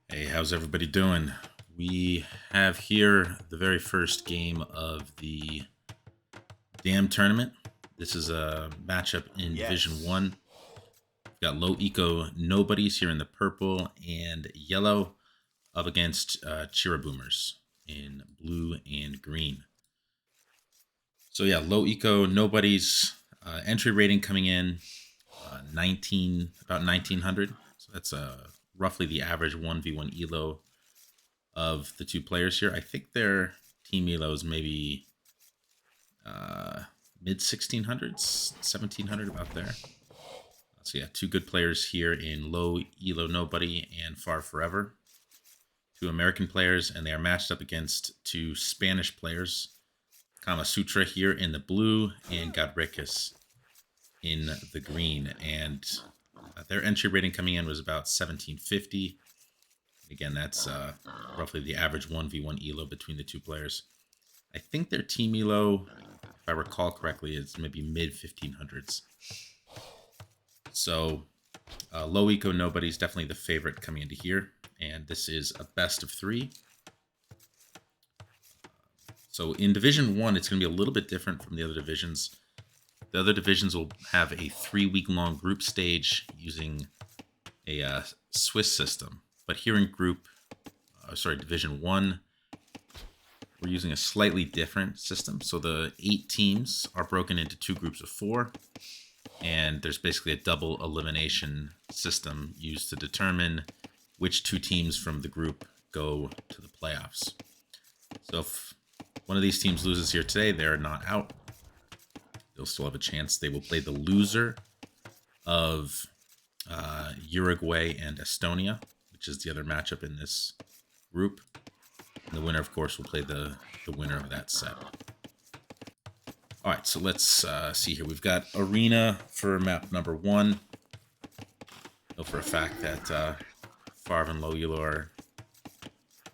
Hey, how's everybody doing? We have here the very first game of the Dam tournament. This is a matchup in Division 1. We've got Low-Eco Nobodies here in the purple and yellow up against Chiriboomers in blue and green. So yeah, Low-Eco Nobodies entry rating coming in about 1900. So that's roughly the average 1v1 elo of the two players here. I think their team elo is maybe mid 1600s, 1700, about there. So yeah, two good players here in Low-Elo-Nobody and Favre4ever. Two American players, and they are matched up against two Spanish players. Kamasutra here in the blue and Godrickus in the green. And their entry rating coming in was about 1750. Again, that's roughly the average 1v1 elo between the two players. I think their team elo, if I recall correctly, is maybe mid 1500s. So Low-Eco Nobody is definitely the favorite coming into here. And this is a best of 3. So in Division 1, it's going to be a little bit different from the other divisions. The other divisions will have a 3-week-long group stage using a Swiss system. But here in Division 1, we're using a slightly different system. So the 8 teams are broken into 2 groups of 4. And there's basically a double elimination system used to determine which 2 teams from the group go to the playoffs. So if one of these teams loses here today, they're not out. They'll still have a chance. They will play the loser of Uruguay and Estonia, which is the other matchup in this group. And the winner, of course, will play the winner of that set. All right, so let's see here. We've got Arena for map number 1. I know for a fact that Favre and LowElo are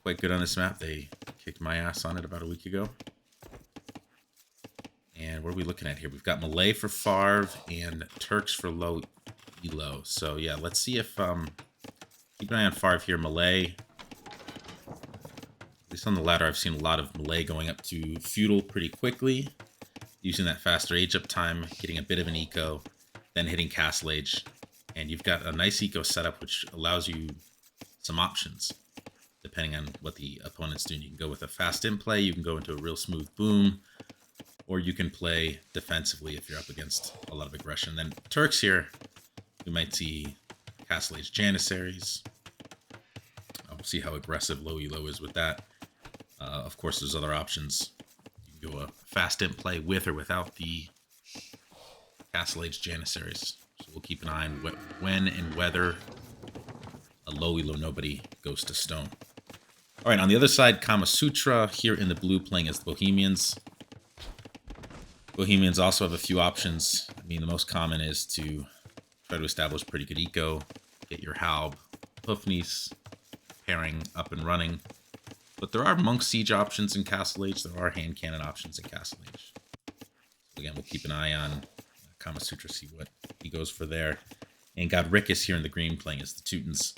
quite good on this map. They kicked my ass on it about a week ago. And what are we looking at here? We've got Malay for Favre and Turks for LowElo. So yeah, let's see if keep an eye on Favre here. Malay, at least on the ladder, I've seen a lot of Malay going up to feudal pretty quickly, using that faster age up time, getting a bit of an eco, then hitting castle age. And you've got a nice eco setup, which allows you some options depending on what the opponent's doing. You can go with a fast in play, you can go into a real smooth boom, or you can play defensively if you're up against a lot of aggression. Then Turks here, we might see castle age Janissaries. We'll see how aggressive LowElo is with that. Of course, there's other options. You can go a fast in play with or without the castle age Janissaries. So we'll keep an eye on when and whether a LowEloNobody goes to stone. All right, on the other side, Kamasutra here in the blue playing as the Bohemians. Bohemians also have a few options. I mean, the most common is to try to establish pretty good eco, get your Halb Hoofnies pairing up and running. But there are Monk Siege options in Castle Age. There are hand cannon options in Castle Age. So again, we'll keep an eye on Kamasutra, see what he goes for there. And Godrickus here in the green playing as the Teutons.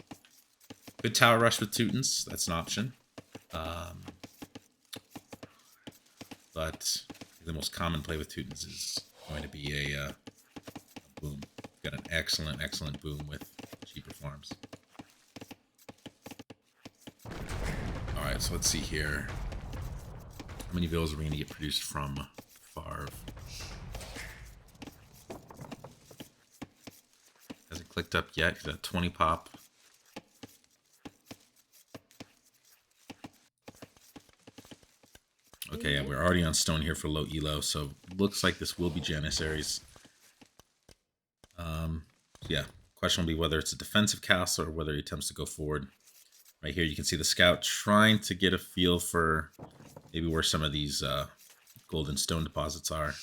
Good tower rush with Teutons. That's an option. But the most common play with Teutons is going to be a boom. Got an excellent, excellent boom with cheaper farms. All right, so let's see here. How many villas are we going to get produced from Favre? Hasn't clicked up yet. Got a 20 pop. Okay, yeah, we're already on stone here for LowElo, so looks like this will be Janissaries. Yeah, question will be whether it's a defensive castle or whether he attempts to go forward. Right here, you can see the scout trying to get a feel for maybe where some of these gold and stone deposits are.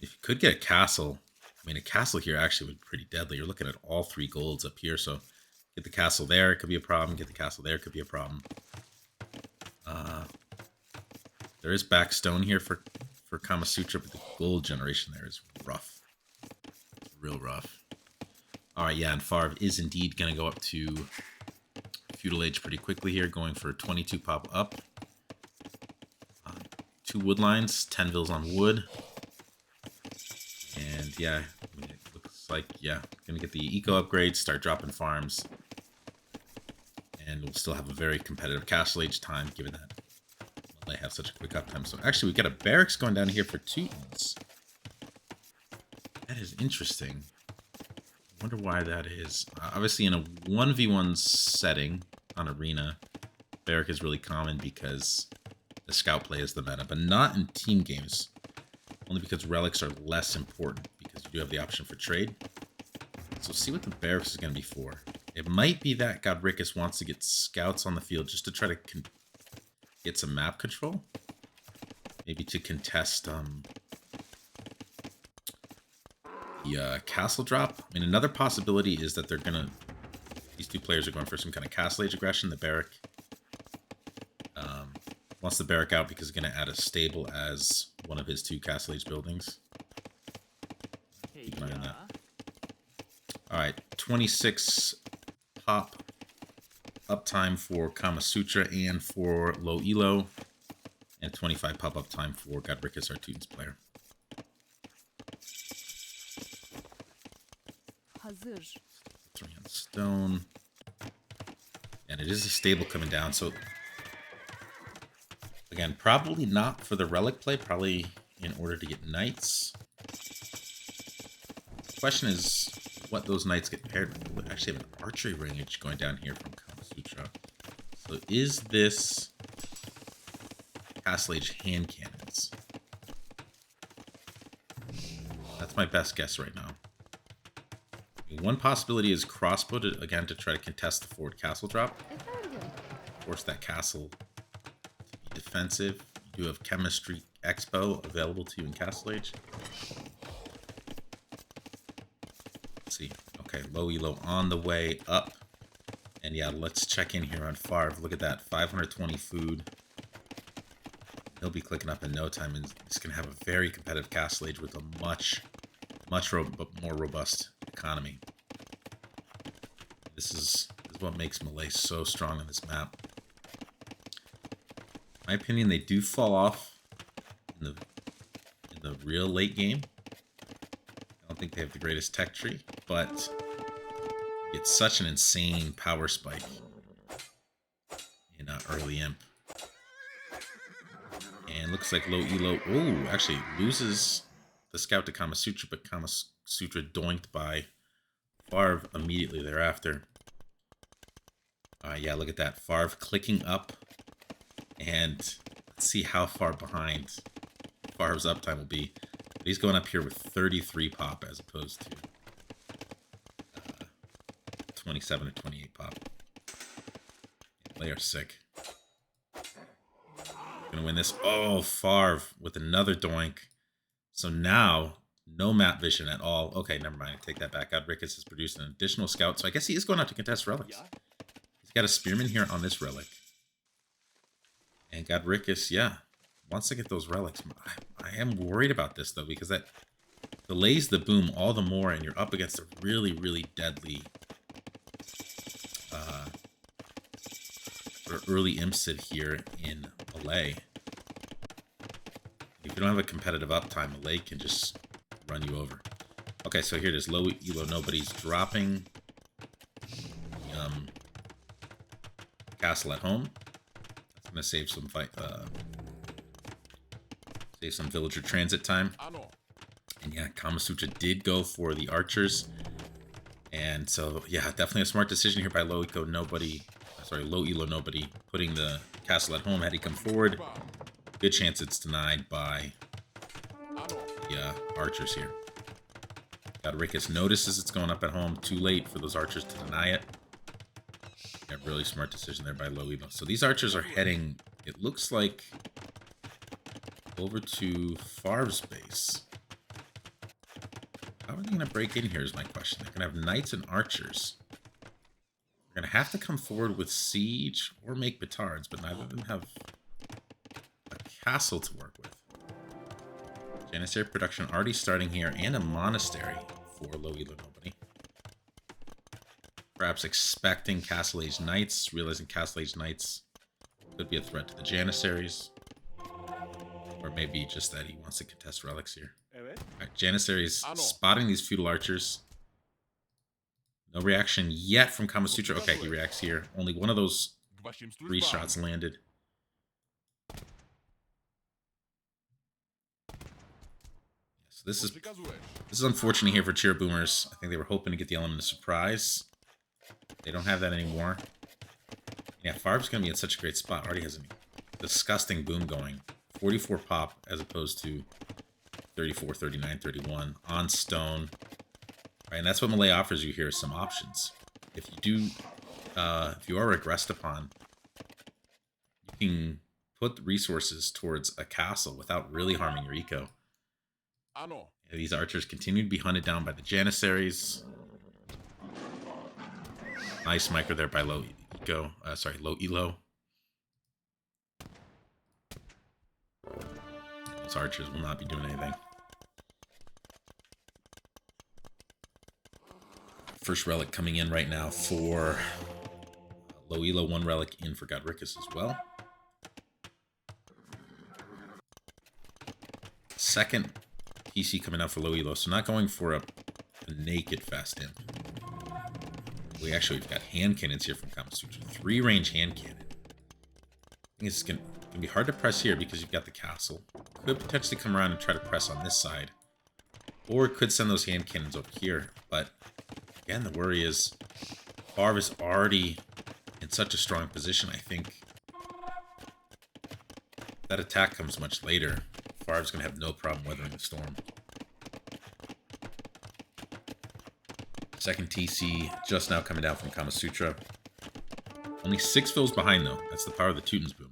If you could get a castle, I mean, a castle here actually would be pretty deadly. You're looking at all 3 golds up here, so get the castle there, it could be a problem. Get the castle there, it could be a problem. There is back stone here for Kamasutra, but the gold generation there is rough. It's real rough. All right, yeah, and Favre is indeed going to go up to feudal age pretty quickly here, going for 22 pop up. 2 wood lines, 10 vills on wood. And yeah, it looks like, yeah, gonna get the eco upgrades, start dropping farms. And we'll still have a very competitive castle age time, given that they have such a quick uptime. So actually, we got a barracks going down here for Teutons. That is interesting. I wonder why that is. Obviously, in a 1v1 setting on Arena, barrack is really common because the scout play is the meta, but not in team games. Only because relics are less important, because you do have the option for trade. So see what the barracks is going to be for. It might be that Godrickus wants to get scouts on the field just to try to get some map control. Maybe to contest the castle drop. I mean, another possibility is that they're going to... These two players are going for some kind of castle age aggression. The barrack wants the barrack out because he's going to add a stable as one of his 2 castle age buildings. Keep an eye on that. Alright, 26 pop uptime for Kama Sutra and for Low-Elo, and 25 pop uptime for Godrickus, our Teutons player. Hazır. 3 on stone. And it is a stable coming down, so again, probably not for the relic play, probably in order to get knights. The question is what those knights get paired with. We actually have an archery range going down here from Kama Sutra. So is this Castle Age hand cannons? That's my best guess right now. One possibility is crossbow to, again, to try to contest the forward castle drop. Force that castle to be defensive. You do have Chemistry Expo available to you in Castle Age. Let's see. Okay, Low-Elo on the way up. And yeah, let's check in here on Favre. Look at that, 520 food. He'll be clicking up in no time, and he's going to have a very competitive Castle Age with a much more robust economy. This is what makes Malay so strong on this map. In my opinion, they do fall off in the real late game. I don't think they have the greatest tech tree, but you get such an insane power spike in early imp. And looks like Low-Elo, oh, actually loses the scout to Kama Sutra, but Kama Sutra doinked by Favre immediately thereafter. Yeah, look at that. Favre clicking up. And let's see how far behind Favre's uptime will be. But he's going up here with 33 pop as opposed to 27 or 28 pop. They are sick. Gonna win this. Oh, Favre with another doink. So now, no map vision at all. Okay, never mind. I take that back. Godrickus has produced an additional scout. So I guess he is going out to contest relics. He's got a spearman here on this relic. And Godrickus, yeah, wants to get those relics. I am worried about this, though, because that delays the boom all the more, and you're up against a really, really deadly early imp sit here in Malay. If you don't have a competitive uptime, Malay can just run you over. Okay, so here it is. Low-EloNobody's dropping castle at home. That's gonna save some save some villager transit time. And yeah, Kama Sutra did go for the archers. And so yeah, definitely a smart decision here by Low-EloNobody, putting the castle at home. Had he come forward, good chance it's denied by the archers here. Godrickus notices it's going up at home. Too late for those archers to deny it. Yeah, really smart decision there by Low-Elo. So these archers are heading, it looks like, over to Favre's base. How are they going to break in here is my question. They're going to have knights and archers. They're going to have to come forward with siege or make batards, but neither of them have a castle to work with. Janissary production already starting here, and a monastery for Low-EloNobody. Perhaps expecting Castle Age Knights, realizing Castle Age Knights could be a threat to the Janissaries. Or maybe just that he wants to contest relics here. Alright, Janissaries spotting these feudal archers. No reaction yet from Kamasutra. Okay, he reacts here. Only one of those 3 shots landed. So this is unfortunate here for Chiriboomers. I think they were hoping to get the element of surprise. They don't have that anymore. Yeah, Favre's going to be in such a great spot. Already has a disgusting boom going. 44 pop as opposed to 34, 39, 31 on stone. Right, and that's what Malay offers you here, some options. If you are regressed upon, you can put resources towards a castle without really harming your eco. These archers continue to be hunted down by the Janissaries. Nice micro there by Low-Eco. Low-Elo. Those archers will not be doing anything. First relic coming in right now for Low-Elo. 1 relic in for Godrickus as well. Second PC coming out for Low-Elo. So not going for a naked fast imp. We've got hand cannons here from Kamasutra. 3 range hand cannon. I think it's going to be hard to press here because you've got the castle. Could potentially come around and try to press on this side. Or it could send those hand cannons over here. But again, the worry is Favre is already in such a strong position. I think that attack comes much later. Favre's going to have no problem weathering the storm. Second TC just now coming down from Kamasutra. Only 6 fills behind, though. That's the power of the Teuton's boom.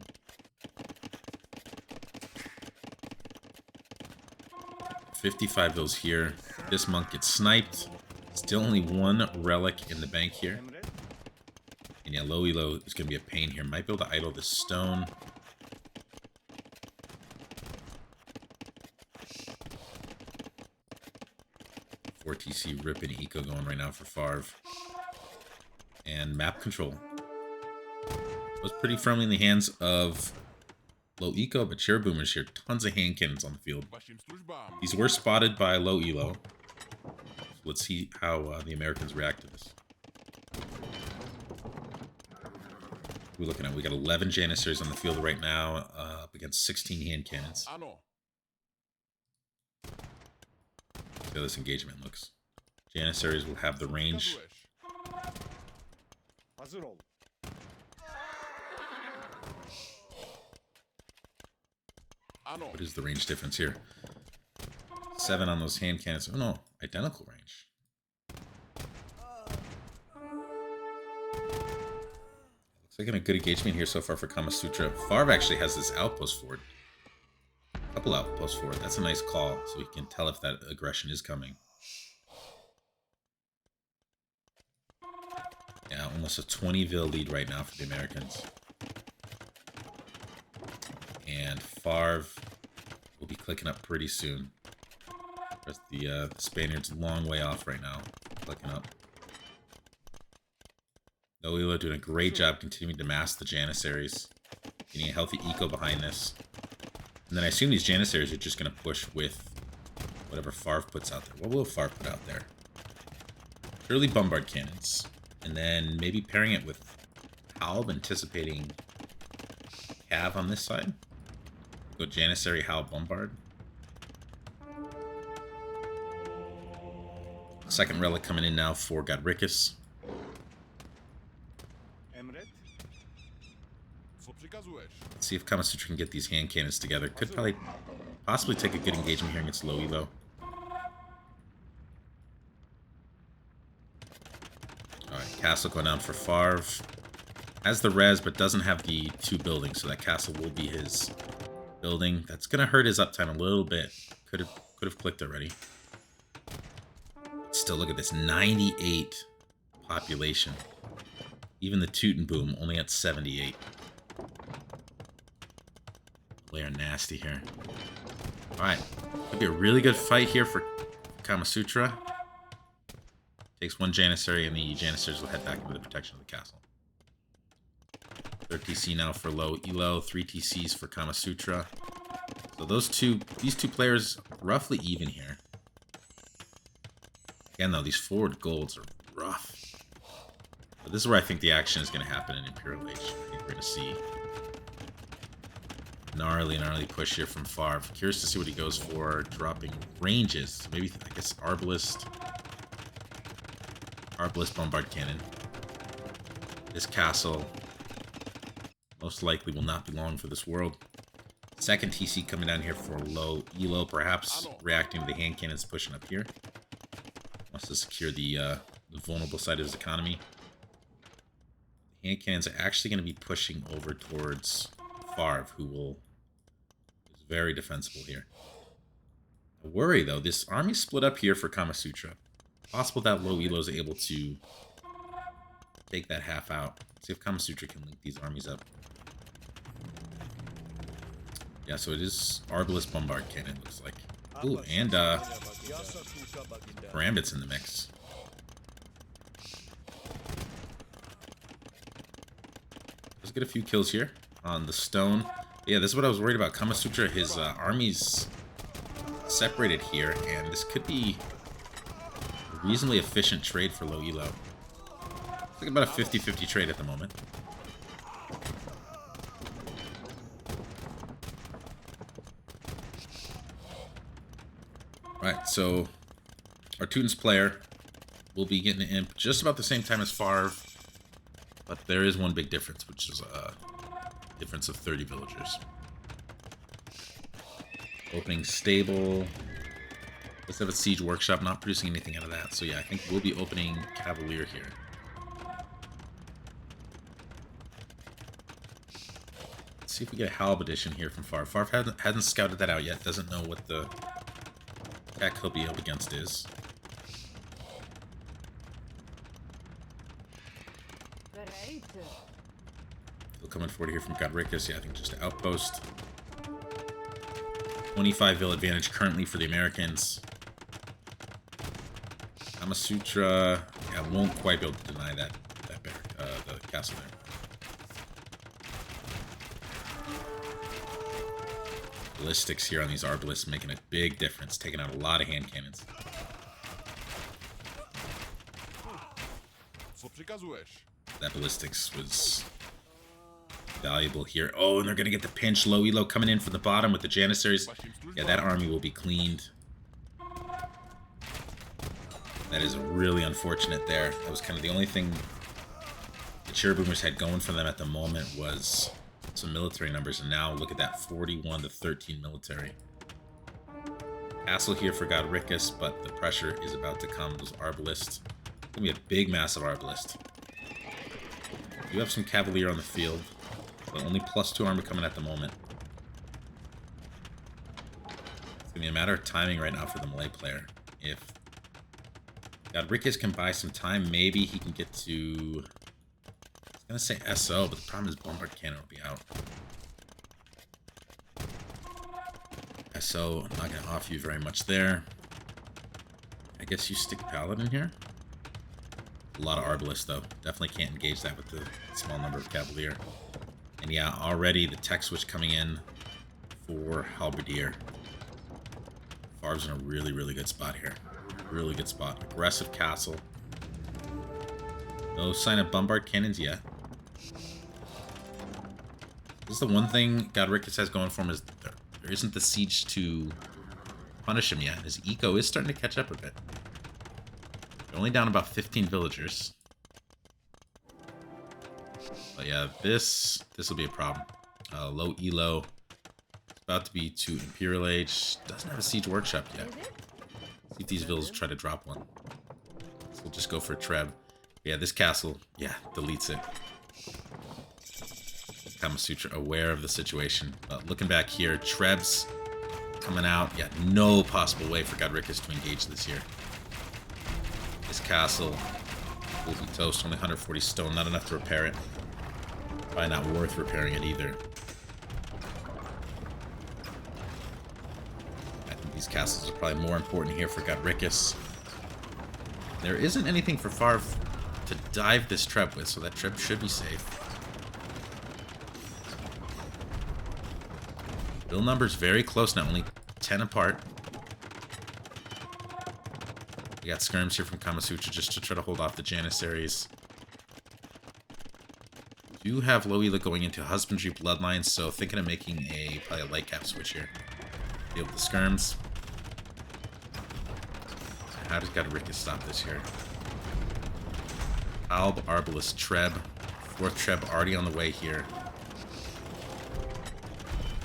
55 fills here. This monk gets sniped. Still only 1 relic in the bank here. And yeah, Low-Elo is going to be a pain here. Might be able to idle this stone. TC ripping eco going right now for Favre. And map control was pretty firmly in the hands of Low-Eco, but Chiriboomers here. Tons of hand cannons on the field. These were spotted by Low-Elo. So let's see how the Americans react to this. We're looking at, we got 11 Janissaries on the field right now, up against 16 hand cannons. See how this engagement looks. Janissaries will have the range. What is the range difference here? 7 on those hand cannons. Oh no, identical range. Looks like a good engagement here so far for Kamasutra. Favre actually has this outpost forward. Couple outposts forward. That's a nice call, so we can tell if that aggression is coming. Yeah, almost a 20-vil lead right now for the Americans. And Favre will be clicking up pretty soon. The Spaniards a long way off right now, clicking up. Low-Elo doing a great job continuing to mask the Janissaries. Getting a healthy eco behind this. And then I assume these Janissaries are just going to push with whatever Favre puts out there. What will Favre put out there? Surely bombard cannons. And then maybe pairing it with Halb, anticipating Cav on this side. Go Janissary, Halb, bombard. Second relic coming in now for Godrickus. Let's see if Kamasutra can get these hand cannons together. Could probably possibly take a good engagement here against Low-Elo. Alright, castle going down for Favre. Has the res, but doesn't have the 2 buildings, so that castle will be his building. That's going to hurt his uptime a little bit. Could have clicked already. Still, look at this. 98 population. Even the Teuton boom only at 78. They are nasty here. Alright. Could be a really good fight here for Kamasutra. Takes one Janissary, and the Janissaries will head back into the protection of the castle. 3rd TC now for Low Elo, 3 TCs for Kamasutra. So these two players roughly even here. Again, though, these forward golds are rough. But this is where I think the action is going to happen in Imperial Age. I think we're going to see gnarly push here from Favre. Curious to see what he goes for, dropping ranges. Maybe, I guess, Arbalest Bombard Cannon. This castle most likely will not be long for this world. 2nd TC coming down here for Low Elo, perhaps reacting to the hand cannons pushing up here. Wants to secure the vulnerable side of his economy. The hand cannons are actually going to be pushing over towards Favre, who is very defensible here. I worry, though, this army split up here for Kamasutra. Possible that Low Elo is able to take that half out. See if Kamasutra can link these armies up. Yeah, so it is Arbalest Bombard Cannon, looks like. Ooh, and Karambit's in the mix. Let's get a few kills here on the stone. But yeah, this is what I was worried about. Kamasutra, his armies separated here, and this could be a reasonably efficient trade for Low Elo. It's like about a 50-50 trade at the moment. Alright, so our Teuton's player will be getting an imp just about the same time as Favre, but there is one big difference, which is a difference of 30 villagers. Opening stable. Let's have a siege workshop, not producing anything out of that. So yeah, I think we'll be opening Cavalier here. Let's see if we get a Halb edition here from Favre. Favre hasn't scouted that out yet, doesn't know what the attack he'll be up against is. Still coming forward here from Godrickus. Yeah, I think just an outpost. 25 vil advantage currently for the Americans. Kamasutra, yeah, won't quite be able to deny the castle there. Ballistics here on these Arbalists making a big difference, taking out a lot of hand cannons. That ballistics was valuable here. Oh, and they're gonna get the pinch. Low Elo coming in from the bottom with the Janissaries. Yeah, that army will be cleaned. That is really unfortunate there. That was kind of the only thing the Chiriboomers had going for them at the moment was some military numbers, and now look at that, 41 to 13 military. Castle here for Godrickus, but the pressure is about to come. Those Arbalists. It's gonna be a big, massive Arbalist. You have some Cavalier on the field, but only +2 armor coming at the moment. It's gonna be a matter of timing right now for the Malay player. If Godrickus can buy some time, maybe he can get to... I was gonna say SO, but the problem is Bombard Cannon will be out. SO, I'm not gonna offer you very much there. I guess you stick Paladin here. A lot of Arbalists, though. Definitely can't engage that with the small number of Cavalier. And yeah, already the tech switch coming in for Halberdier. Favre's in a really, really good spot here. Really good spot. Aggressive castle. No sign of Bombard Cannons yet. This is the one thing Godrickus has going for him, is there isn't the siege to punish him yet. His eco is starting to catch up a bit. They're only down about 15 villagers. But yeah, this will be a problem. Low Elo. It's about to be to Imperial Age. Doesn't have a siege workshop yet. See if these villas try to drop one. So we'll just go for a Treb. Yeah, this castle, yeah, deletes it. Kamasutra aware of the situation. Looking back here, Trebs coming out. Yeah, no possible way for Godrickus to engage this here. This castle will be toast. Only 140 stone, not enough to repair it. Probably not worth repairing it either. I think these castles are probably more important here for Godrickus. There isn't anything for Favre to dive this Treb with, so that Treb should be safe. Bill numbers very close now, only 10 apart. We got skirms here from Kamasutra just to try to hold off the Janissaries. Do have Low-Elo going into Husbandry Bloodlines, so thinking of making probably a light cap switch here. Deal with the skirms. How does Godrickus stop this here? Alb, Arbalest, Treb. 4th Treb already on the way here.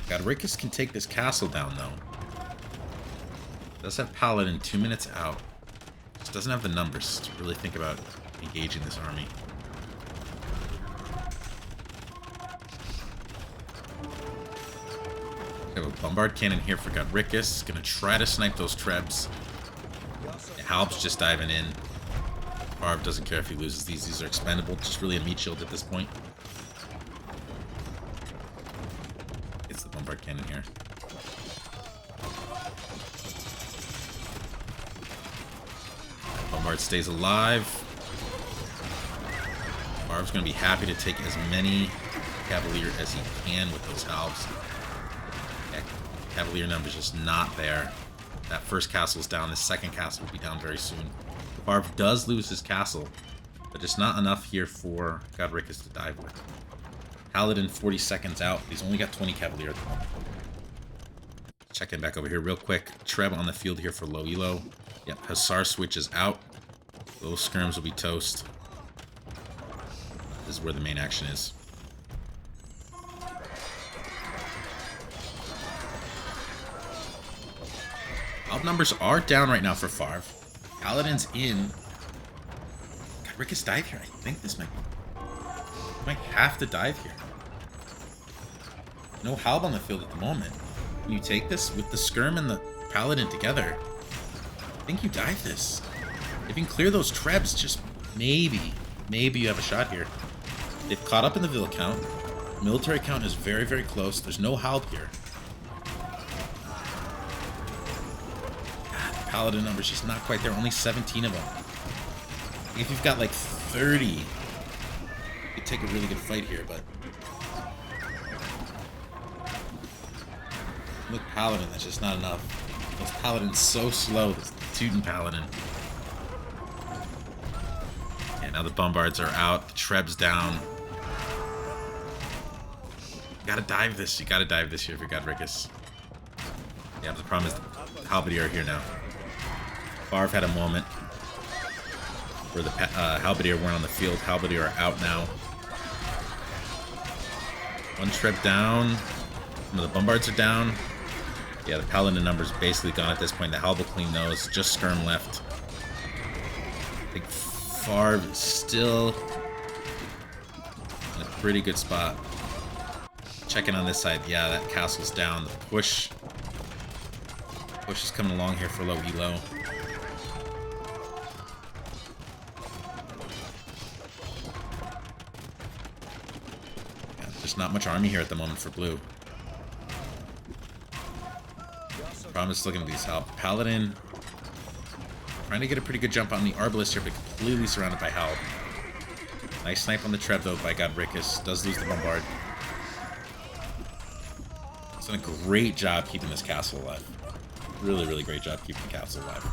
Godrickus can take this castle down, though. Does have Paladin 2 minutes out. Just doesn't have the numbers to really think about engaging this army. We have a Bombard Cannon here for Godrickus. Gonna try to snipe those Trebs. Halb's just diving in. Favre doesn't care if he loses these. These are expendable. Just really a meat shield at this point. It's the Bombard Cannon here. Bombard stays alive. Favre's going to be happy to take as many Cavalier as he can with those Halbs. Yeah, Cavalier numbers just not there. That first castle's down. The second castle will be down very soon. Favre does lose his castle, but just not enough here for Godrickus to dive with. Paladin 40 seconds out. He's only got 20 Cavalier at the moment. Checking back over here real quick. Treb on the field here for Low-Elo. Yep, Hussar switches out. Those skirms will be toast. This is where the main action is. Alb numbers are down right now for Favre. Paladin's in. Godrickus dive here. I think this might have to dive here. No Halb on the field at the moment. Can you take this with the skirm and the Paladin together? I think you dive this. If you can clear those Trebs, just maybe you have a shot here. They've caught up in the Vil count. Military count is very, very close. There's no Halb here. Paladin numbers just not quite there. Only 17 of them. If you've got like 30, you could take a really good fight here, but with Paladin, that's just not enough. This Paladin's so slow. This Teuton Paladin. And now the Bombards are out. The Treb's down. You gotta dive this. You gotta dive this here for Godrickus. Yeah, the problem is the Halberdier are here now. Favre had a moment where the Halberdier weren't on the field. Halberdier are out now. One Treb down. Some of the Bombards are down. Yeah, the Paladin number's basically gone at this point. The Halb will clean those. Just skirm left. I think Favre is still in a pretty good spot. Checking on this side. Yeah, that castle's down. The push is coming along here for Low-Elo. There's not much army here at the moment for blue. Problem is looking at these Halb. Paladin trying to get a pretty good jump on the Arbalest here, but completely surrounded by Halb. Nice snipe on the Treb though by Godrickus. Does lose the Bombard. He's done a great job keeping this castle alive. Really, really great job keeping the castle alive.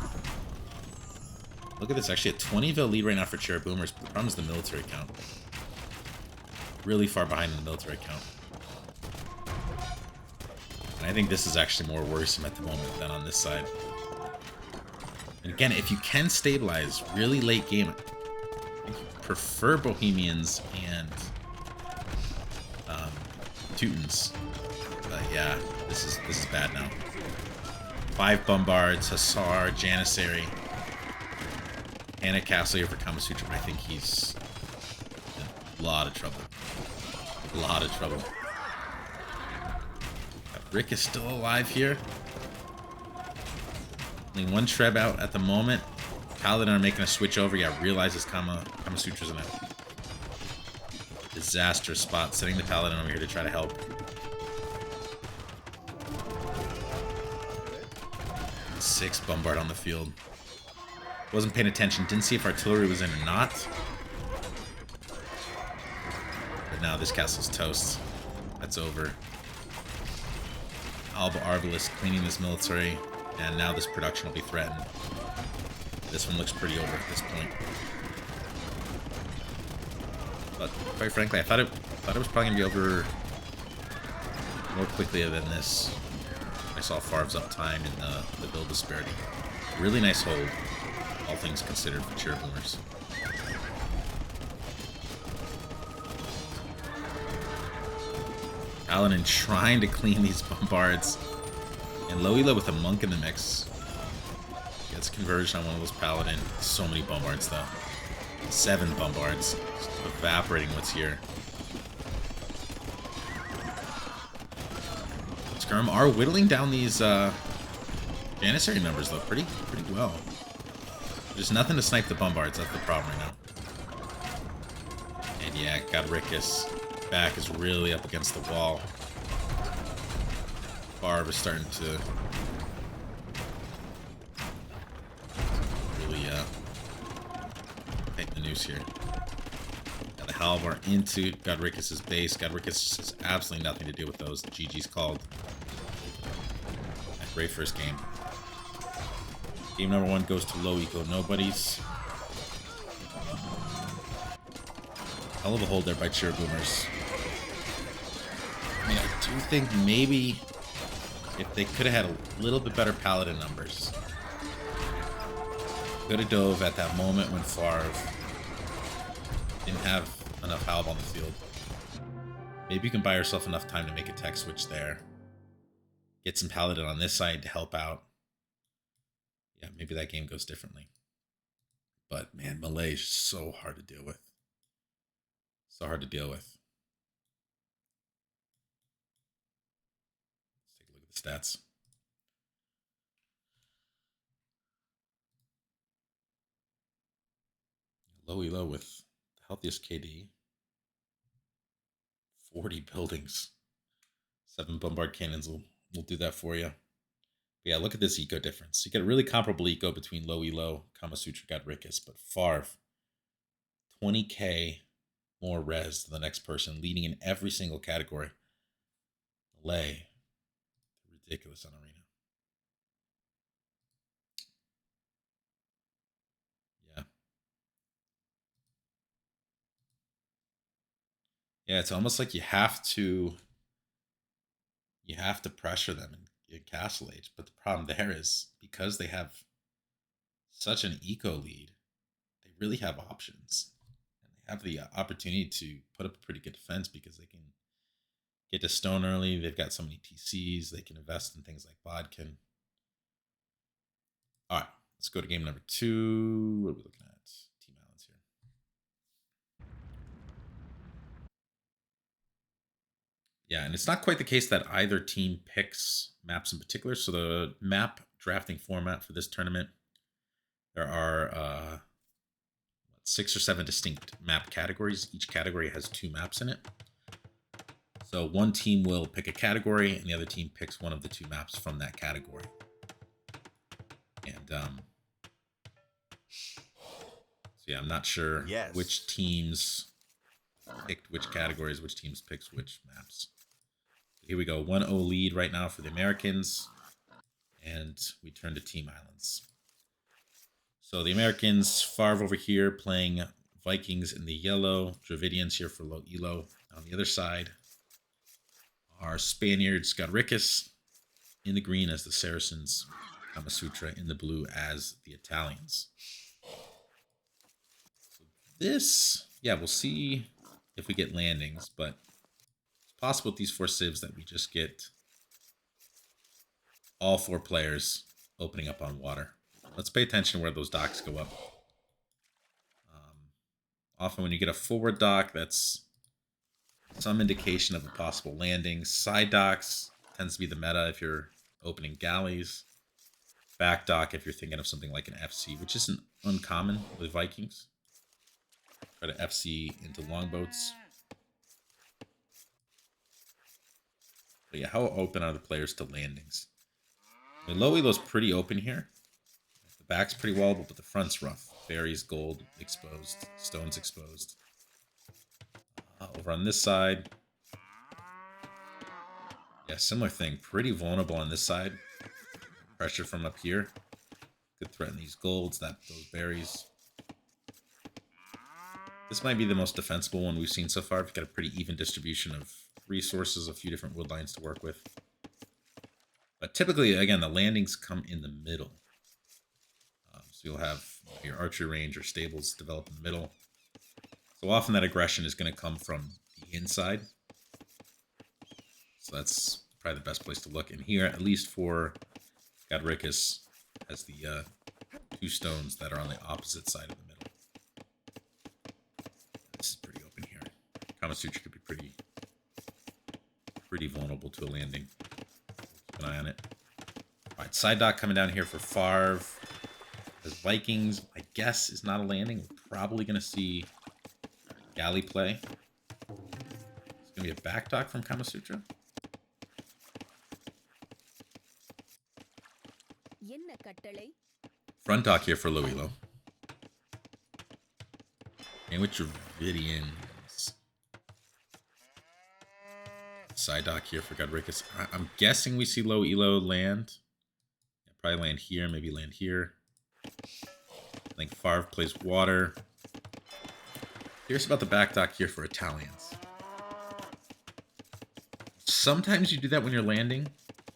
Look at this, actually a 20 Vil lead right now for Chiriboomers, but the problem is the military count. Really far behind in the military count. And I think this is actually more worrisome at the moment than on this side. And again, if you can stabilize really late game, I prefer Bohemians and Teutons. But yeah, this is bad now. 5 Bombards, Hussar, Janissary, and a castle here for Kamasutra, but I think he's in a lot of trouble. A lot of trouble. Rick is still alive here. Only 1 Treb out at the moment. Paladin are making a switch over. Yeah, realizes Kamasutra's in a disastrous spot. Sending the Paladin over here to try to help. 6 Bombard on the field. Wasn't paying attention. Didn't see if artillery was in or not. But now this castle's toast. That's over. Alba Arbalest cleaning this military, and now this production will be threatened. This one looks pretty over at this point. But quite frankly, I thought it was probably gonna be over more quickly than this. I saw Favre's uptime and the build disparity. Really nice hold, all things considered, for Chiriboomers. Paladin trying to clean these bombards. And Low-Elo with a monk in the mix. Gets conversion on one of those Paladin. So many bombards though. 7 bombards. Just evaporating what's here. Skirm are whittling down these Janissary numbers though pretty well. There's nothing to snipe the bombards, that's the problem right now. And yeah, Godrickus back is really up against the wall. Favre is starting to really take the news here. Got the Halvar into Godrickus' base. Godrickus has absolutely nothing to do with those. The GG's called. A great first game. Game number 1 goes to Low-Eco Nobodies. Hell of a hold there by Chiriboomers. I mean, I do think maybe if they could have had a little bit better Paladin numbers. Could have dove at that moment when Favre didn't have enough Halb on the field. Maybe you can buy yourself enough time to make a tech switch there. Get some Paladin on this side to help out. Yeah, maybe that game goes differently. But man, melee is so hard to deal with. So hard to deal with. Let's take a look at the stats. Low-Elo with the healthiest KD. 40 buildings. 7 bombard cannons will do that for you. But yeah, look at this eco difference. You get a really comparable eco between Low-Elo, Kamasutra, Godrickus, but Favre, 20k more res than the next person, leading in every single category. Melee, ridiculous on Arena. Yeah. Yeah, it's almost like you have to pressure them in Castle Age, but the problem there is because they have such an eco lead, they really have options. And they have the opportunity to put up a pretty good defense because they can get to stone early. They've got so many TCs. They can invest in things like Bodkin. All right, let's go to game number 2. What are we looking at? Team Islands here. Yeah, and it's not quite the case that either team picks maps in particular. So the map drafting format for this tournament, there are 6 or 7 distinct map categories. Each category has 2 maps in it. So one team will pick a category, and the other team picks one of the 2 maps from that category. And so yeah, I'm not sure which teams picked which categories, which teams picked which maps. Here we go, 1-0 lead right now for the Americans, and we turn to Team Islands. So the Americans, Favre over here playing Vikings in the yellow, Dravidians here for Low-Elo. On the other side are Spaniards, Godrickus in the green as the Saracens, Kamasutra in the blue as the Italians. So this, yeah, we'll see if we get landings, but it's possible with these 4 civs that we just get all 4 players opening up on water. Let's pay attention where those docks go up. Often when you get a forward dock, that's some indication of a possible landing. Side docks tends to be the meta if you're opening galleys. Back dock if you're thinking of something like an FC, which isn't uncommon with Vikings. Try to FC into longboats. But yeah, how open are the players to landings? I mean, Low-Elo's pretty open here. back's pretty wallable, but the front's rough. Berries, gold, exposed. Stones exposed. Over on this side. Yeah, similar thing. Pretty vulnerable on this side. Pressure from up here. Could threaten these golds, those berries. This might be the most defensible one we've seen so far. We've got a pretty even distribution of resources, a few different wood lines to work with. But typically, again, the landings come in the middle. So you'll have your archery range or stables develop in the middle. So often that aggression is going to come from the inside. So that's probably the best place to look. And here, at least for Godrickus, has the 2 stones that are on the opposite side of the middle. This is pretty open here. Kama Sutra could be pretty vulnerable to a landing. Keep an eye on it. All right, side dock coming down here for Favre. As Vikings, I guess, is not a landing. We're probably going to see galley play. It's going to be a back dock from Kama Sutra. Front dock here for LowElo. And with Dravidians. Side dock here for Godrickus. I'm guessing we see LowElo land. Yeah, probably land here, maybe land here. I think Favre plays water. Curious about the back dock here for Italians. Sometimes you do that when you're landing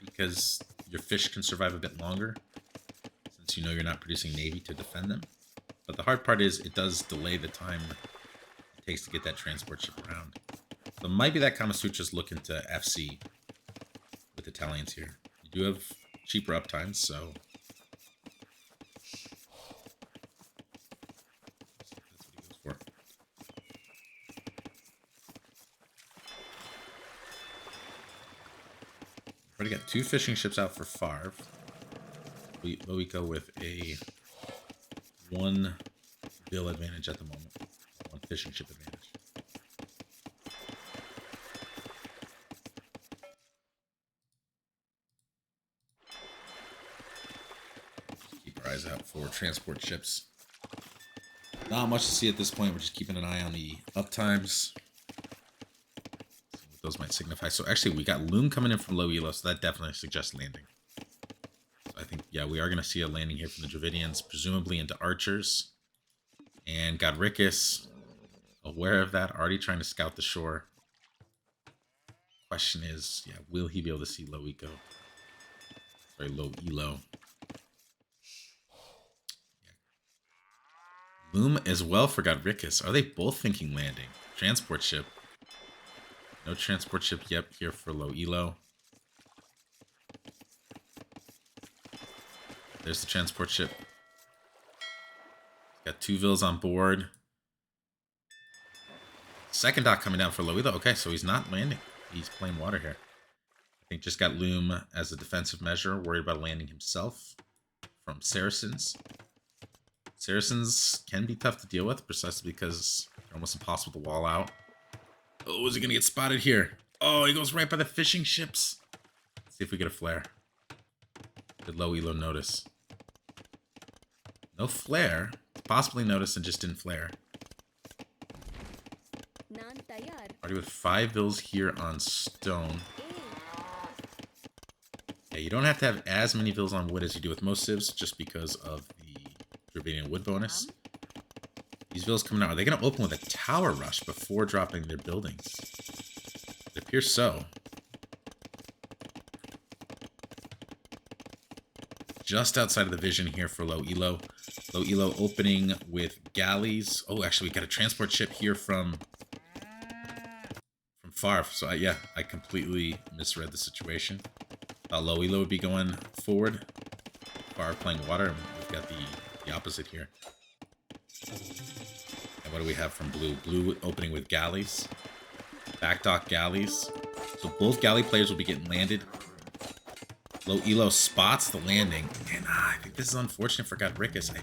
because your fish can survive a bit longer since you know you're not producing navy to defend them. But the hard part is it does delay the time it takes to get that transport ship around. So it might be that Kama Sutra's looking to FC with Italians here. You do have cheaper uptimes, so already got 2 fishing ships out for Favre. Low-Eco with a 1 bill advantage at the moment. 1 fishing ship advantage. Keep our eyes out for transport ships. Not much to see at this point. We're just keeping an eye on the uptimes. Those might signify. So actually, we got Loom coming in from LowElo, so that definitely suggests landing. So I think, yeah, we are going to see a landing here from the Dravidians, presumably into archers. And Godrickus, aware of that, already trying to scout the shore. Question is, yeah, will he be able to see Low-Eco? Sorry, LowElo. Yeah. Loom as well for Godrickus. Are they both thinking landing? Transport ship. No transport ship yet here for LowElo. There's the transport ship. Got 2 vills on board. Second dock coming down for LowElo. Okay, so he's not landing. He's playing water here. I think just got Loom as a defensive measure. Worried about landing himself from Saracens. Saracens can be tough to deal with precisely because they're almost impossible to wall out. Oh, is he going to get spotted here? Oh, he goes right by the fishing ships. Let's see if we get a flare. Did LowElo notice? No flare. Possibly noticed and just didn't flare. Already with 5 vills here on stone. Yeah, you don't have to have as many vills on wood as you do with most civs just because of the Dravidian wood bonus. These vills coming out, are they going to open with a tower rush before dropping their buildings? It appears so. Just outside of the vision here for LowElo. LowElo opening with galleys. Oh, actually, we got a transport ship here from Favre. So, yeah, I completely misread the situation. Thought LowElo would be going forward. Favre playing water. And we've got the opposite here. And what do we have from Blue? Blue opening with galleys. Backdock galleys. So both galley players will be getting landed. LowElo spots the landing. And I think this is unfortunate for Godrickus. I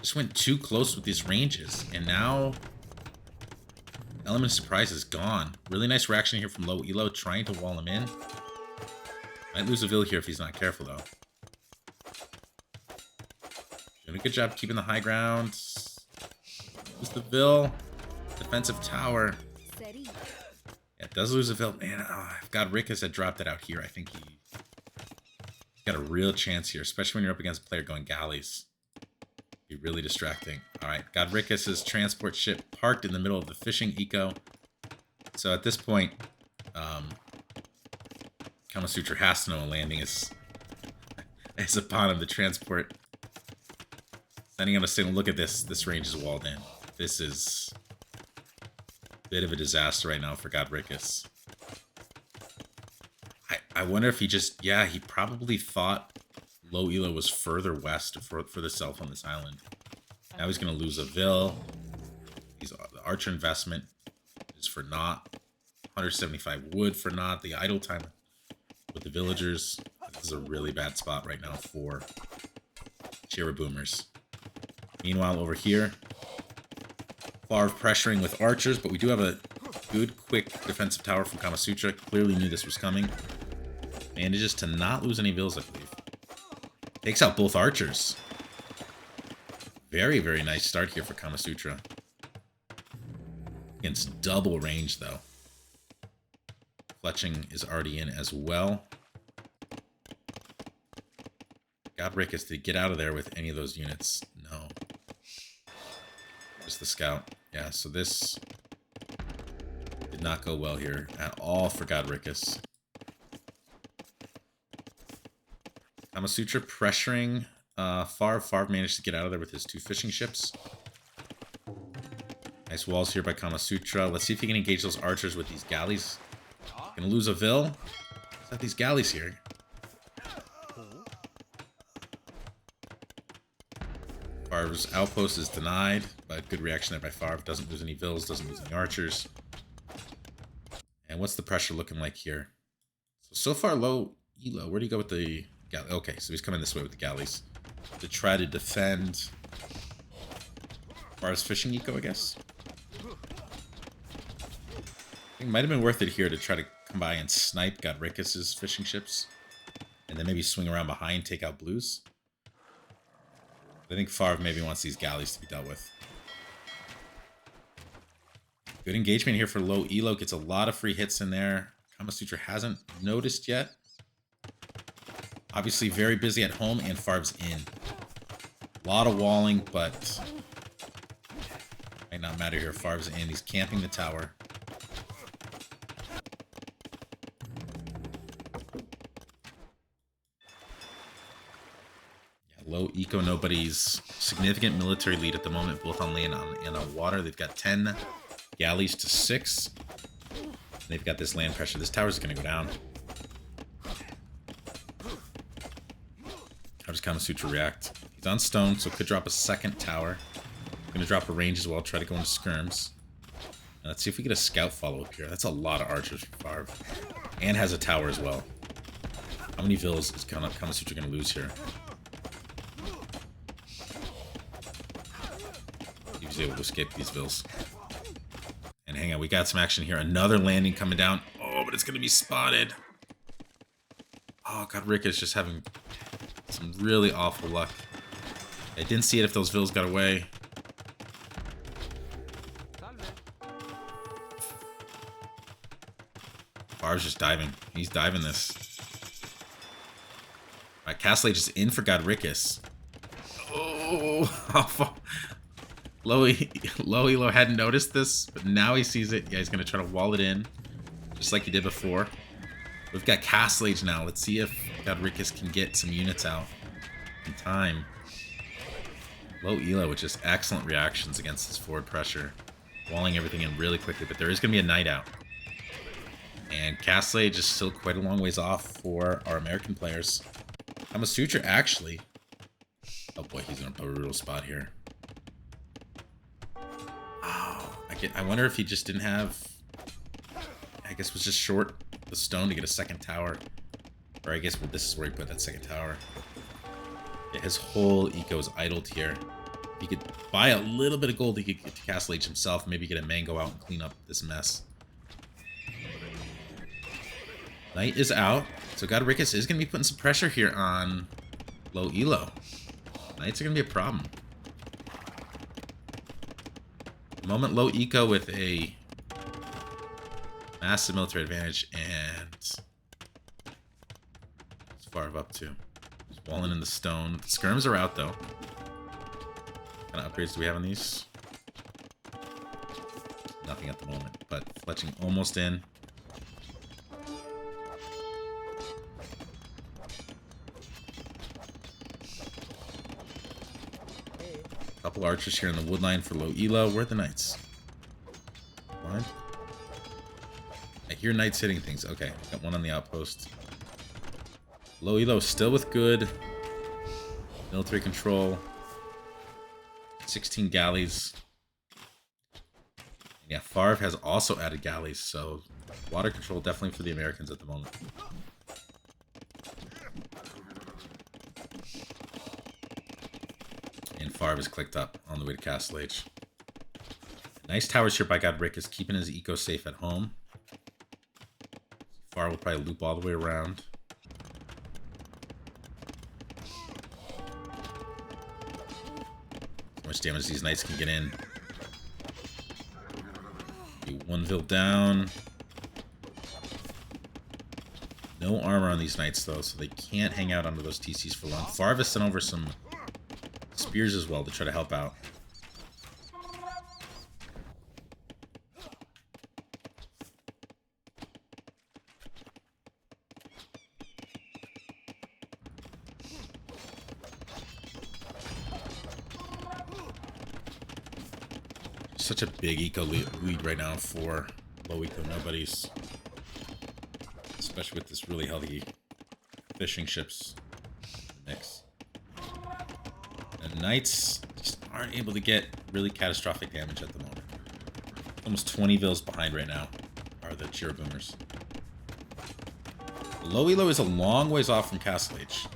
just went too close with these ranges. And now element of surprise is gone. Really nice reaction here from LowElo, trying to wall him in. Might lose a vill here if he's not careful, though. a good job keeping the high ground. Lose the Vil. Defensive tower. Yeah, it does lose a Vil. Man, if Godrickus had dropped it out here, I think he got a real chance here, especially when you're up against a player going galleys. Be really distracting. All right, Godrickus' transport ship parked in the middle of the fishing eco. So at this point, Kamasutra has to know a landing is upon him. The transport sending him a signal. Look at this. This range is walled in. This is a bit of a disaster right now for Godrickus. I wonder if he just, yeah, he probably thought Low Elo was further west for the self on this island. Now he's going to lose a Vil. The Archer investment is for naught. 175 wood for naught. The idle time with the villagers. This is a really bad spot right now for Chiriboomers. Meanwhile, over here, Favre pressuring with archers, but we do have a good, quick defensive tower from Kamasutra. Clearly knew this was coming. Manages to not lose any Vils, I believe. Takes out both archers. Very, very nice start here for Kamasutra. Against double range, though. Fletching is already in as well. Godrickus, did he get out of there with any of those units? No. Just the scout. Yeah, so this did not go well here at all for Godrickus. Kamasutra pressuring Favre. Favre managed to get out of there with his 2 fishing ships. Nice walls here by Kamasutra. Let's see if he can engage those archers with these galleys. Gonna lose a Vil. Let's have these galleys here. Favre's outpost is denied, but good reaction there by Favre. Doesn't lose any Vils, doesn't lose any archers. And what's the pressure looking like here? So far, Low Elo. Where do you go with the galley? Okay, so he's coming this way with the galleys to try to defend Favre's fishing eco, I guess. I think it might have been worth it here to try to come by and snipe Godrickus' fishing ships, and then maybe swing around behind, take out blues. I think Favre maybe wants these galleys to be dealt with. Good engagement here for Low Elo. Gets a lot of free hits in there. Kamasutra hasn't noticed yet. Obviously very busy at home, and Favre's in. A lot of walling, but might not matter here. Favre's in. He's camping the tower. Low-Eco Nobodies. Significant military lead at the moment, both on land and on water. They've got 10 galleys to 6. They've got this land pressure. This tower's going to go down. How does Kamasutra react? He's on stone, so could drop a second tower. Going to drop a range as well, try to go into skirms. Now, let's see if we get a scout follow-up here. That's a lot of archers for Favre. And has a tower as well. How many Vils is Kamasutra going to lose here? He was able to escape these Vils. And hang on, we got some action here. Another landing coming down. Oh, but it's going to be spotted. Oh, Godrickus just having some really awful luck. I didn't see it if those Vils got away. Favre's just diving. He's diving this. Alright, Castle Age is in for Godrickus. Oh, how far. Low Elo hadn't noticed this, but now he sees it. Yeah, he's going to try to wall it in, just like he did before. We've got Castle Age now. Let's see if Godrickus can get some units out in time. Low Elo with just excellent reactions against this forward pressure. Walling everything in really quickly, but there is going to be a night out. And Castle Age is still quite a long ways off for our American players. Kamasutra actually... Oh boy, he's in a brutal spot here. Oh, I wonder if he just didn't have... I guess was just short the stone to get a second tower. Or I guess, well, this is where he put that second tower. Yeah, his whole eco is idled here. He could buy a little bit of gold. He could get to Castle Age himself. Maybe get a mango out and clean up this mess. Night is out. So Godrickus is going to be putting some pressure here on Low Elo. Knights are going to be a problem. The moment low eco with a massive military advantage, and what's Favre up to? Just walling in the stone. The skirms are out though. What kind of upgrades do we have on these? Nothing at the moment, but fletching almost in. Couple archers here in the wood line for low elo. Where are the knights? What? I hear knights hitting things. Okay, got one on the outpost. Low elo still with good military control. 16 galleys. And yeah, Favre has also added galleys, so water control definitely for the Americans at the moment. And Favre is clicked up on the way to Castle H. Nice towers here by Godrickus, keeping his eco safe at home. Favre will probably loop all the way around. How much damage these knights can get in. One vil down. No armor on these knights though, so they can't hang out under those TCs for long. Favre sent over some spears as well to try to help out. Such a big eco lead right now for Low-Eco Nobodies. Especially with this really healthy fishing ships mix. And knights just aren't able to get really catastrophic damage at the moment. Almost 20 vils behind right now are the Chiriboomers. Low elo is a long ways off from Castle H.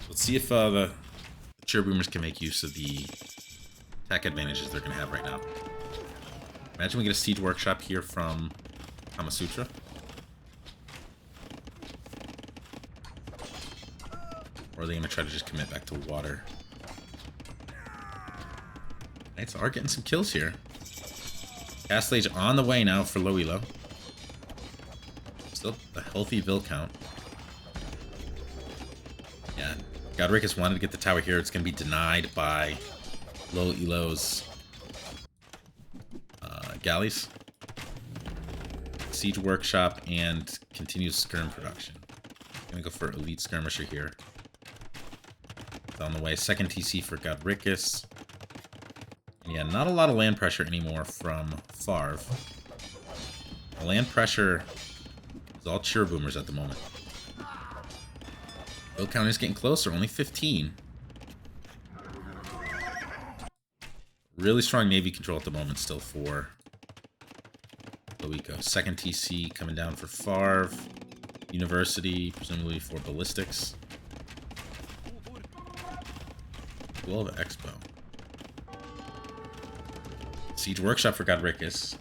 Let's see if the Chiriboomers can make use of the tech advantages they're going to have right now. Imagine we get a siege workshop here from Kamasutra. Or are they going to try to just commit back to water? Knights are getting some kills here. Castle Age on the way now for low elo. Still a healthy vil count. Yeah, Godrickus wanted to get the tower here. It's going to be denied by low elo's galleys. Siege workshop and continuous skirm production. Gonna go for elite skirmisher here. It's on the way. Second TC for Godrickus. And yeah, not a lot of land pressure anymore from Favre. The land pressure is all Chiriboomers at the moment. Bill count is getting closer, only 15. Really strong Navy control at the moment still for Low-Eco. Second TC coming down for Favre. University, presumably for ballistics. 12 Expo. Siege workshop for Godrickus.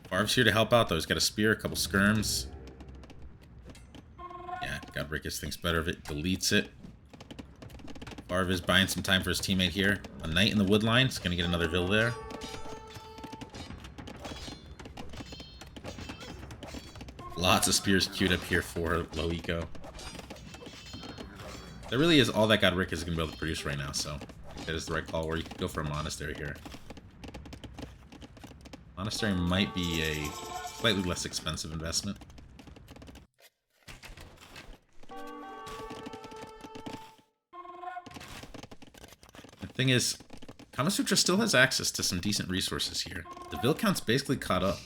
Favre's here to help out though. He's got a spear, a couple skirms. Yeah, Godrickus thinks better of it, deletes it. Favre is buying some time for his teammate here. A knight in the wood line. He's going to get another vil there. Lots of spears queued up here for Low-Eco. That really is all that Godrickus is going to be able to produce right now, so I think that is the right call, where you could go for a monastery here. Monastery might be a slightly less expensive investment. The thing is, Kamasutra still has access to some decent resources here. The vil count's basically caught up.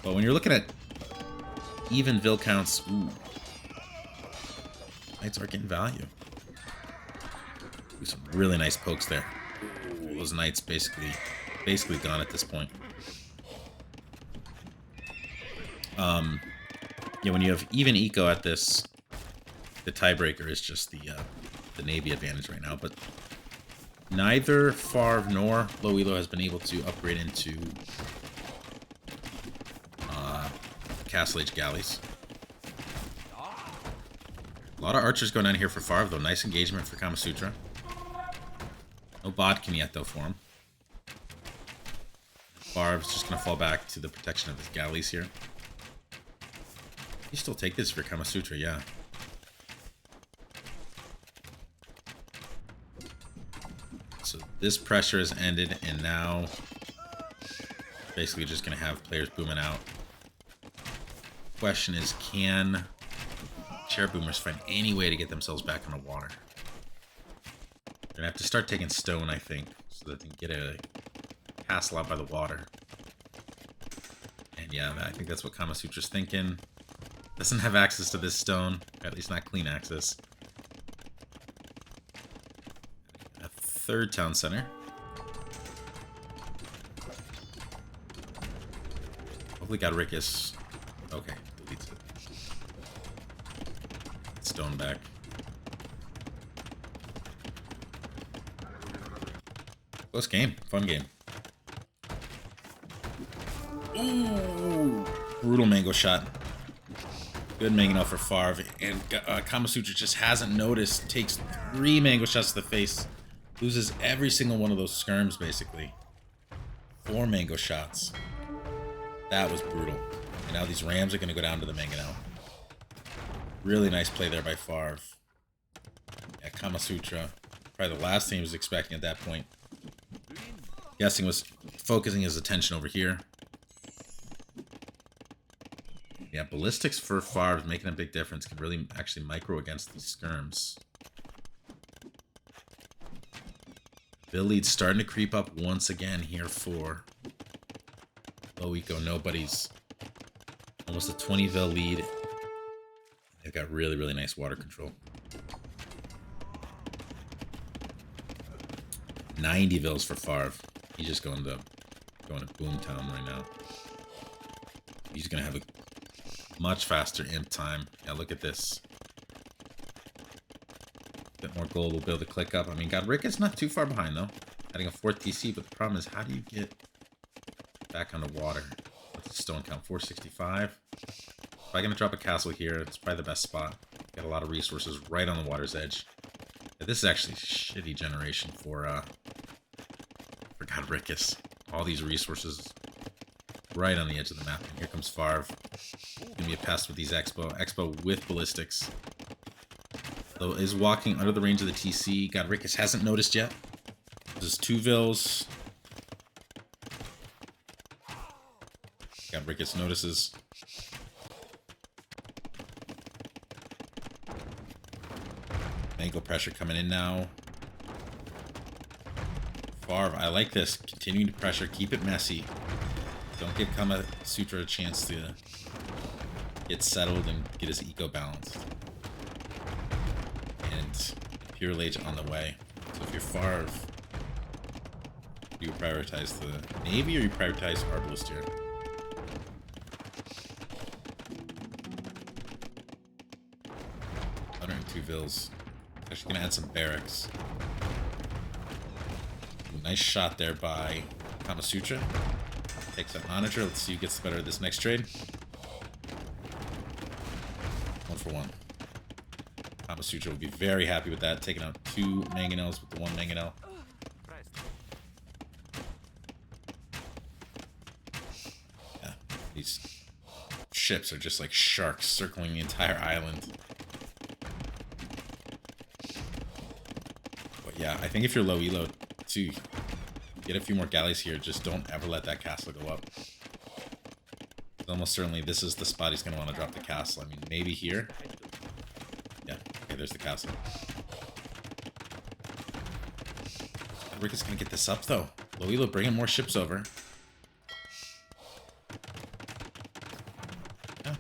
But when you're looking at even vil counts, ooh, knights are getting value. Ooh, some really nice pokes there. Ooh, those knights basically gone at this point. Yeah, when you have even eco at this, the tiebreaker is just the Navy advantage right now. But neither Favre nor Low-Elo has been able to upgrade into Castle Age galleys. A lot of archers going down here for Favre, though. Nice engagement for Kamasutra. No bodkin yet, though, for him. Favre's just going to fall back to the protection of his galleys here. You still take this for Kamasutra, yeah. So this pressure has ended, and now basically just going to have players booming out. Question is, can Chiriboomers find any way to get themselves back on the water? They're going to have to start taking stone, I think, so that they can get a castle out by the water. And yeah, I think that's what Kamasutra's thinking. Doesn't have access to this stone, at least not clean access. A third town center. Hopefully Godrickus. Okay, deletes it. Stone back. Close game. Fun game. Ooh! Brutal mango shot. Good mango for Favre. And Kamasutra just hasn't noticed. Takes 3 mango shots to the face. Loses every single one of those skirms, basically. 4 mango shots. That was brutal. And now these rams are going to go down to the mangonel. Really nice play there by Favre. Yeah, Kamasutra. Probably the last thing he was expecting at that point. Guessing was focusing his attention over here. Yeah, ballistics for Favre is making a big difference. Can really actually micro against these skirms. Bill lead's starting to creep up once again here for Low-Eco Nobodies. Almost a 20 Vil lead. They've got really, really nice water control. 90 Vils for Favre. He's just going to Boomtown right now. He's going to have a much faster imp time. Yeah, look at this. A bit more gold will be able to click up. I mean, Godrickus not too far behind, though. Adding a 4th TC, but the problem is, how do you get back on the water? What's the stone count? 465. If I'm going to drop a castle here, it's probably the best spot. Got a lot of resources right on the water's edge. Yeah, this is actually a shitty generation for Godrickus. All these resources right on the edge of the map. And here comes Favre. Gonna be a pest with these Expo. Expo with ballistics. Though is walking under the range of the TC. Godrickus hasn't noticed yet. There's 2 Vils. Godrickus notices. Mango pressure coming in now. Favre, I like this. Continuing to pressure. Keep it messy. Don't give Kamasutra a chance to get settled and get his eco balanced. And Pure Lage on the way. So if you're Favre, do you prioritize the Navy or you prioritize Arbalist here? $102 Vils. Actually gonna add some barracks. Nice shot there by Kamasutra. Takes that monitor. Let's see who gets the better of this next trade. 1 for 1. Kamasutra will be very happy with that. Taking out 2 mangonels with the 1 mangonel. Yeah, these ships are just like sharks circling the entire island. But yeah, I think if you're low elo too, get a few more galleys here. Just don't ever let that castle go up. Almost certainly this is the spot he's going to want to drop the castle. I mean, maybe here. Yeah, okay, there's the castle. Rick is going to get this up, though. Low-Elo bringing more ships over. Yeah,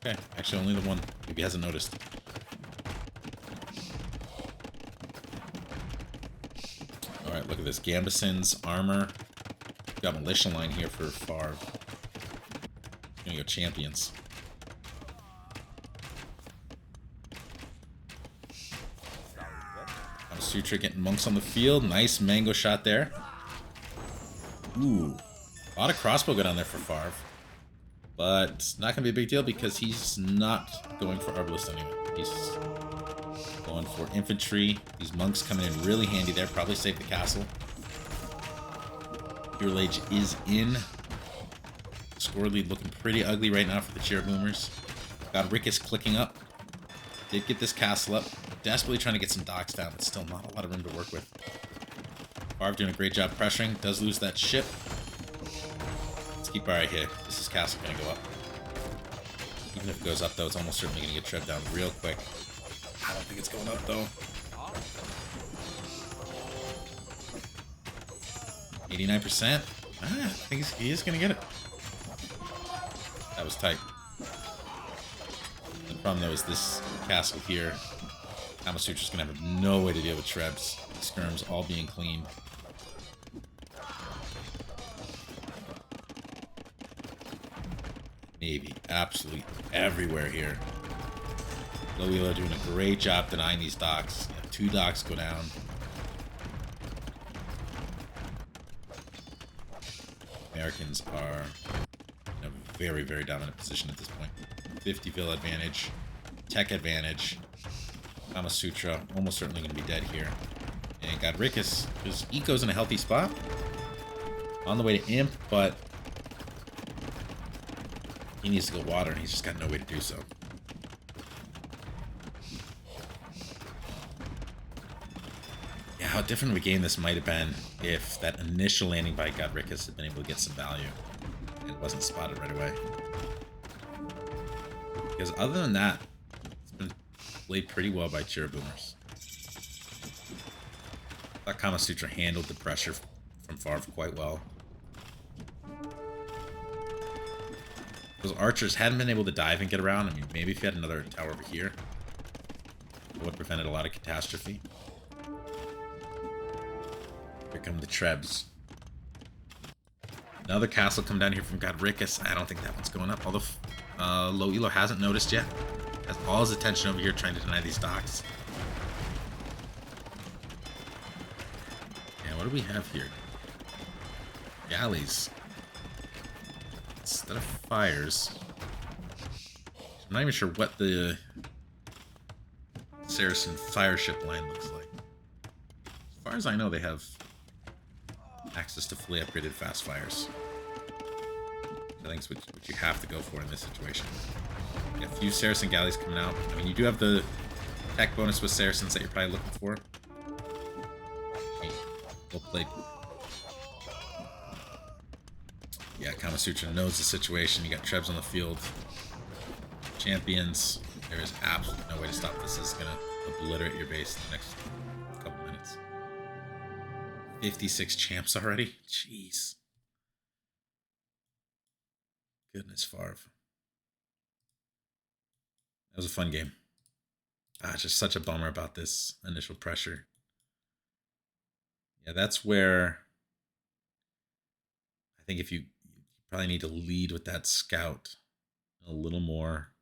okay. Actually, only the one. Maybe he hasn't noticed. Alright, look at this. Gambeson's armor. Got militia line here for Favre. Gonna go champions. Sutra getting monks on the field. Nice mango shot there. Ooh. A lot of crossbow go down there for Favre. But not going to be a big deal because he's not going for Arbalist anyway. He's going for infantry. These monks coming in really handy there. Probably save the castle. Hero Age is in. Score lead looking pretty ugly right now for the Chiriboomers. Godrickus clicking up. Did get this castle up. Desperately trying to get some docks down, but still not a lot of room to work with. Favre doing a great job pressuring. Does lose that ship. Let's keep our eye here. This is castle going to go up. Even if it goes up, though, it's almost certainly going to get trebbed down real quick. I don't think it's going up, though. 89%. I think he is going to get it. That was tight. The problem, though, is this castle here. Kamasutra's going to have no way to deal with Trebs. Skirms all being cleaned. Navy absolutely everywhere here. LowElo doing a great job denying these docks. Yeah, 2 docks go down. Americans are in a very, very dominant position at this point. 50-ville advantage, tech advantage. Kamasutra almost certainly going to be dead here. And Godrickus, whose eco's in a healthy spot. On the way to imp, but he needs to go water, and he's just got no way to do so. Yeah, how different of a game this might have been if that initial landing by Godrickus had been able to get some value and wasn't spotted right away. Because other than that, it's been played pretty well by Chiriboomers. I thought Kamasutra handled the pressure from Favre quite well. Those archers hadn't been able to dive and get around. I mean, maybe if you had another tower over here, it would have prevented a lot of catastrophe. Here come the Trebs. Another castle come down here from Godrickus. I don't think that one's going up, although LowElo hasn't noticed yet. Has all his attention over here trying to deny these docks. And what do we have here? Galleys. Instead of fires. I'm not even sure what the Saracen fire ship line looks like. As far as I know, they have access to fully upgraded fast fires. I think it's what you have to go for in this situation. You got a few Saracen galleys coming out. I mean, you do have the tech bonus with Saracens that you're probably looking for. Well played. Yeah, Kamasutra knows the situation. You got Trebs on the field. Champions. There is absolutely no way to stop this. This is going to obliterate your base in the next couple minutes. 56 champs already? Jeez. Goodness, Favre. That was a fun game. Just such a bummer about this initial pressure. Yeah, that's where I think if you probably need to lead with that scout a little more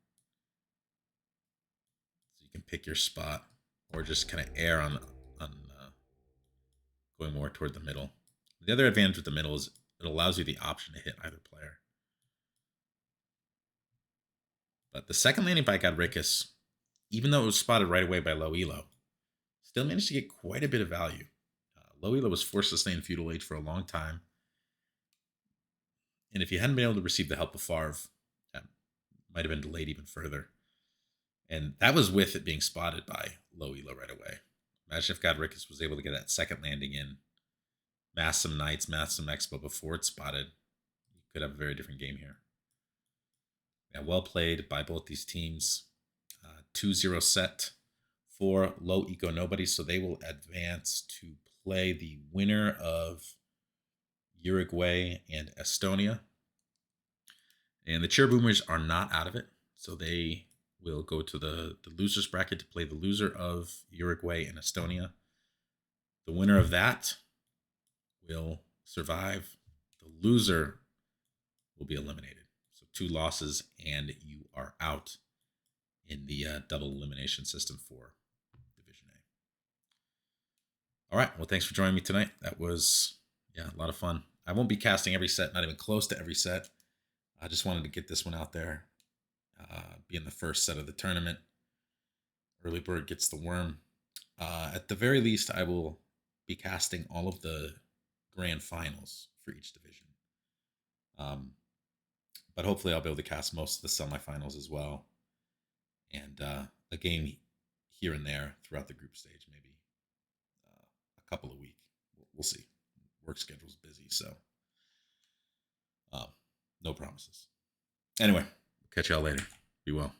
so you can pick your spot, or just kind of err on going more toward the middle. The other advantage with the middle is it allows you the option to hit either player. But the second landing by Godrickus, even though it was spotted right away by LowElo, still managed to get quite a bit of value. LowElo was forced to stay in feudal age for a long time. And if you hadn't been able to receive the help of Favre, that might have been delayed even further. And that was with it being spotted by LowElo right away. Imagine if Godrickus was able to get that second landing in, mass some knights, mass some expo before it's spotted. You could have a very different game here. Yeah, well played by both these teams. 2-0 set for Low-Eco Nobodies, so they will advance to play the winner of Uruguay and Estonia. And the Chiriboomers are not out of it, so they will go to the losers bracket to play the loser of Uruguay and Estonia. The winner of that will survive. The loser will be eliminated. So 2 losses and you are out in the double elimination system for Division A. All right, well, thanks for joining me tonight. That was, a lot of fun. I won't be casting every set, not even close to every set. I just wanted to get this one out there, being the first set of the tournament. Early bird gets the worm. At the very least, I will be casting all of the grand finals for each division. But hopefully I'll be able to cast most of the semifinals as well. And a game here and there throughout the group stage, maybe a couple a week. We'll see. Work schedule's busy, so no promises. Anyway, catch y'all later. Be well.